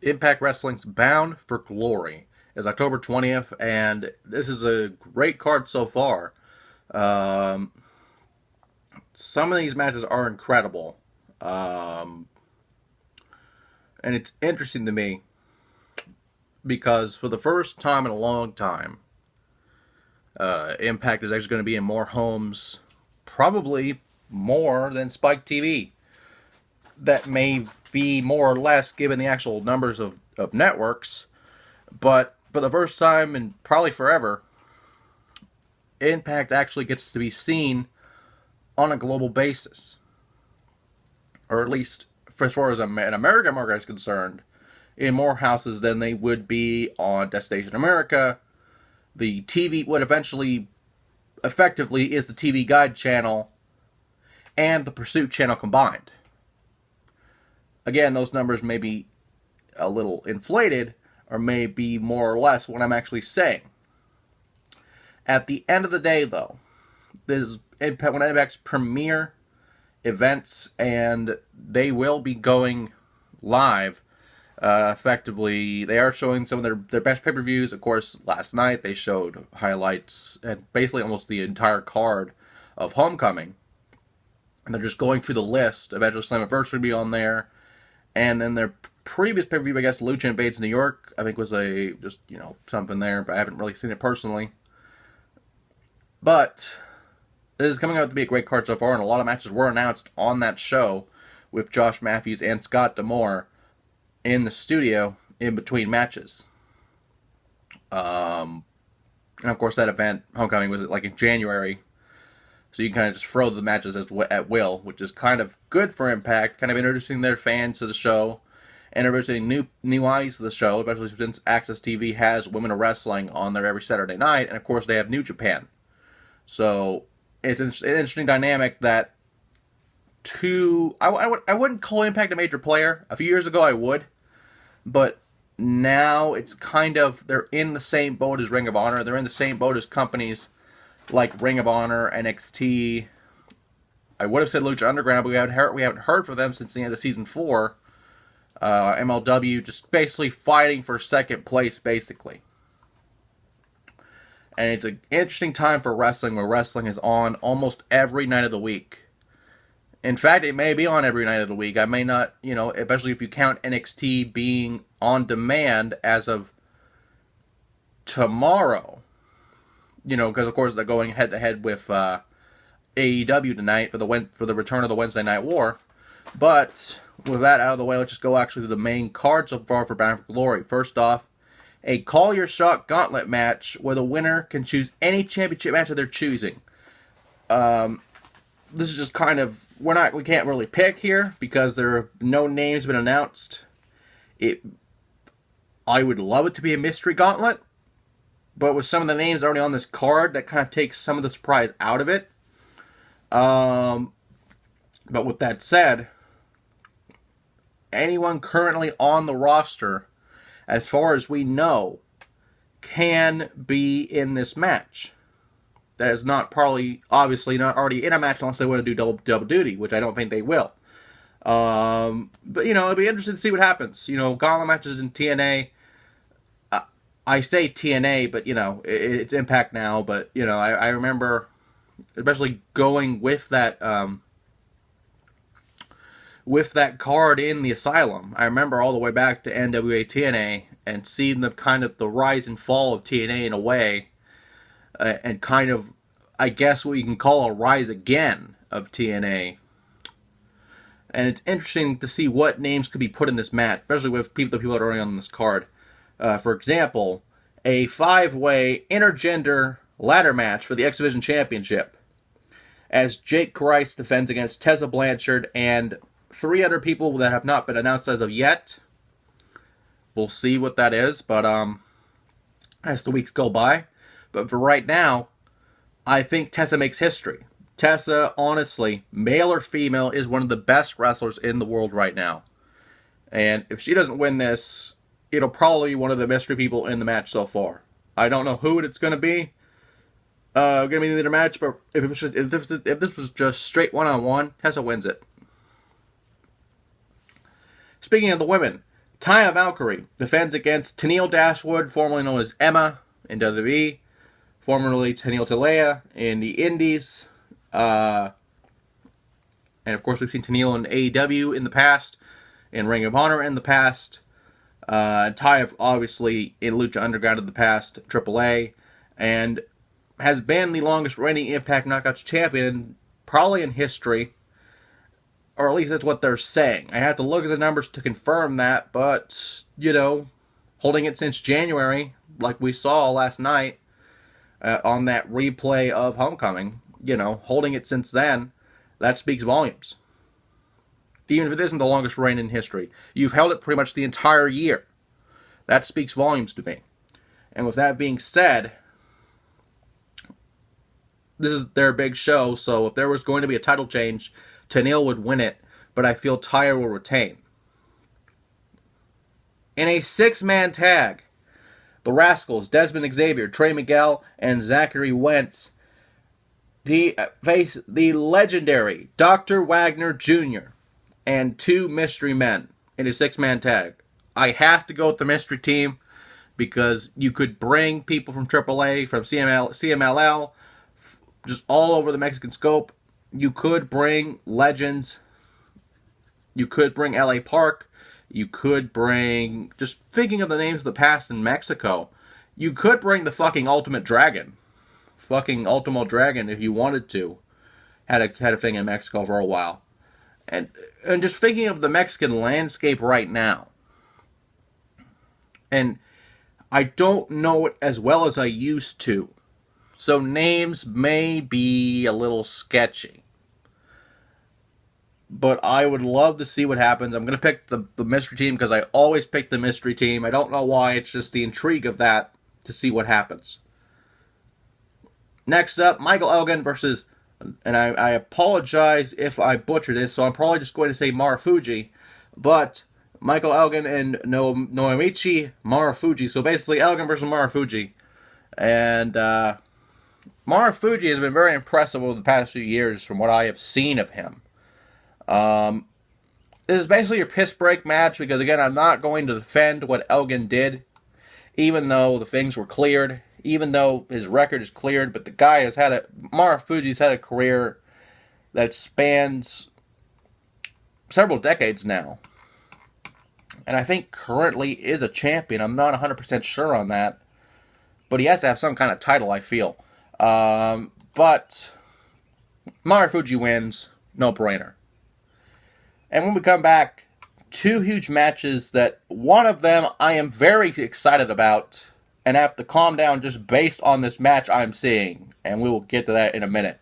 Impact Wrestling's Bound for Glory is October 20th, and this is a great card so far. Some of these matches are incredible. And it's interesting to me because for the first time in a long time, Impact is actually going to be in more homes, probably more than Spike TV. That may be more or less given the actual numbers of networks, but for the first time and probably forever, Impact actually gets to be seen on a global basis. Or at least, as far as an American market is concerned, in more houses than they would be on Destination America. The TV, what eventually, effectively, is the TV Guide channel and the Pursuit channel combined. Again, those numbers may be a little inflated, or may be more or less what I'm actually saying. At the end of the day, though, this is one of Impact's premier events, and they will be going live. Effectively, they are showing some of their best pay-per-views. Of course, last night they showed highlights and basically almost the entire card of Homecoming. And they're just going through the list. Eventually, Slammiversary will be on there. And then their previous pay-per-view, I guess, Lucha Invades New York, I think was something there, but I haven't really seen it personally. But this is coming out to be a great card so far, and a lot of matches were announced on that show with Josh Matthews and Scott D'Amore in the studio in between matches. And of course, that event, Homecoming, was like in January. So you can kind of just throw the matches at will, which is kind of good for Impact, kind of introducing their fans to the show, and introducing new eyes to the show, especially since Access TV has Women of Wrestling on there every Saturday night, and of course they have New Japan. So it's an interesting dynamic that I wouldn't call Impact a major player. A few years ago I would, but now it's kind of, they're in the same boat as Ring of Honor. They're in the same boat as companies like Ring of Honor, NXT. I would have said Lucha Underground, but we haven't heard from them since the end of Season 4. MLW just basically fighting for second place, basically. And it's an interesting time for wrestling, where wrestling is on almost every night of the week. In fact, it may be on every night of the week. I may not, especially if you count NXT being on demand as of tomorrow. Because of course they're going head to head with AEW tonight for the return of the Wednesday Night War. But with that out of the way, let's just go actually to the main card so far for Bound for Glory. First off, a Call Your Shot Gauntlet match where the winner can choose any championship match of their choosing. This is just kind of, we can't really pick here because there are no names been announced. I would love it to be a mystery gauntlet, but with some of the names already on this card, that kind of takes some of the surprise out of it. But with that said, anyone currently on the roster, as far as we know, can be in this match. That is obviously not already in a match unless they want to do double duty, which I don't think they will. But it'll be interesting to see what happens. Gauntlet matches in TNA. I say TNA, but it's Impact now. But I remember, especially going with that card in the Asylum. I remember all the way back to NWA TNA and seeing the rise and fall of TNA in a way, and kind of, I guess, what you can call a rise again of TNA. And it's interesting to see what names could be put in this match, especially with the people that are already on this card. For example, a 5-way intergender ladder match for the X-DivisionChampionship, as Jake Christ defends against Tessa Blanchard and 3 other people that have not been announced as of yet. We'll see what that is, but as the weeks go by. But for right now, I think Tessa makes history. Tessa, honestly, male or female, is one of the best wrestlers in the world right now. And if she doesn't win this, it'll probably be one of the mystery people in the match so far. I don't know who it's going to be. Going to be in the match, but if this was just straight one-on-one, Tessa wins it. Speaking of the women, Taya Valkyrie defends against Tennille Dashwood, formerly known as Emma in WWE, formerly Tennille Talea in the Indies. And of course, we've seen Tennille in AEW in the past, in Ring of Honor in the past. Taya, obviously, in Lucha Underground in the past, AAA, and has been the longest reigning Impact Knockouts champion, probably in history. Or at least that's what they're saying. I have to look at the numbers to confirm that, but, holding it since January, like we saw last night on that replay of Homecoming, holding it since then, that speaks volumes. Even if it isn't the longest reign in history, you've held it pretty much the entire year. That speaks volumes to me. And with that being said, this is their big show, so if there was going to be a title change, Tennille would win it, but I feel Taya will retain. In a 6-man tag, the Rascals, Desmond Xavier, Trey Miguel, and Zachary Wentz face the legendary Dr. Wagner Jr. and 2 mystery men in a 6-man tag. I have to go with the mystery team because you could bring people from AAA, from CMLL, just all over the Mexican scope. You could bring legends. You could bring LA Park. You could bring, just thinking of the names of the past in Mexico, you could bring the fucking Ultimate Dragon. Fucking Ultimo Dragon if you wanted to. Had a thing in Mexico for a while. And just thinking of the Mexican landscape right now. And I don't know it as well as I used to. So names may be a little sketchy. But I would love to see what happens. I'm going to pick the mystery team because I always pick the mystery team. I don't know why. It's just the intrigue of that to see what happens. Next up, Michael Elgin versus, and I apologize if I butcher this, so I'm probably just going to say Marufuji. But Michael Elgin and Naomichi Marufuji. So basically Elgin versus Marufuji. And Marufuji has been very impressive over the past few years from what I have seen of him. This is basically your piss break match because, again, I'm not going to defend what Elgin did, even though the things were cleared, even though his record is cleared, but the guy has Marufuji's had a career that spans several decades now. And I think currently is a champion. I'm not 100% sure on that, but he has to have some kind of title, I feel. But Marufuji wins, no brainer. And when we come back, 2 huge matches that one of them I am very excited about and have to calm down just based on this match I'm seeing. And we will get to that in a minute.